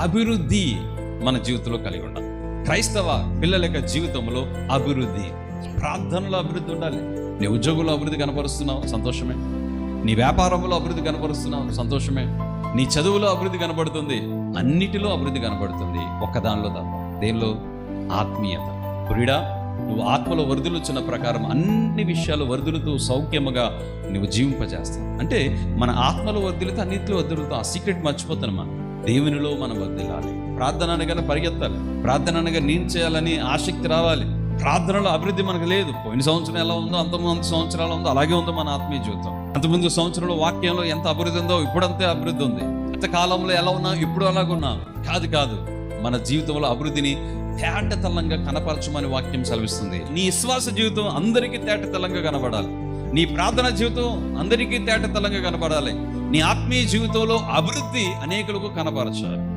అభివృద్ధి మన జీవితంలో కలిగి ఉండాలి. క్రైస్తవ పిల్లల యొక్క జీవితంలో అభివృద్ధి, ప్రార్థనలో అభివృద్ధి ఉండాలి. నీ ఉద్యోగంలో అభివృద్ధి కనపరుస్తున్నావు, సంతోషమే. నీ వ్యాపారంలో అభివృద్ధి కనపరుస్తున్నావు, సంతోషమే. నీ చదువులో అభివృద్ధి కనపడుతుంది, అన్నిటిలో అభివృద్ధి కనపడుతుంది. ఒక్కదానిలో తప్ప, దేనిలో? ఆత్మీయత. ప్రియుడా, నువ్వు ఆత్మలో వర్ధులుచున్న ప్రకారం అన్ని విషయాలు వర్ధులుతూ సౌఖ్యముగా నువ్వు జీవింపజేస్తావు. అంటే మన ఆత్మలో వర్ధులతో అన్నింటిలో వర్ధులతో ఆ సీక్రెట్ మర్చిపోతాను. మనం దేవునిలో మనం వర్ధిల్లాలి. ప్రార్థన అనగానే పరిగెత్తాలి, ప్రార్థన అనగా నేను చేయాలని ఆసక్తి రావాలి. ప్రార్థనలో అభివృద్ధి మనకు లేదు. పోయిన సంవత్సరం ఎలా ఉందో అంతకుముందు సంవత్సరాలు ఉందో అలాగే ఉందో మన ఆత్మీయ జీవితం. అంతకుముందు సంవత్సరంలో వాక్యంలో ఎంత అభివృద్ధి ఉందో ఇప్పుడు అంతే అభివృద్ధి ఉంది. గత కాలంలో ఎలా ఉన్నా ఇప్పుడు అలాగున్నాం కాదు. మన జీవితంలో అభివృద్ధిని తేటతెల్లంగా కనపరచమని వాక్యం సెలవిస్తుంది. నీ విశ్వాస జీవితం అందరికీ తేటతెల్లంగా కనబడాలి. నీ ప్రార్థన జీవితం అందరికీ తేటతెల్లంగా కనబడాలి. నీ ఆత్మీయ జీవితంలో అభివృద్ధి అనేకులకు కనపరచాలి.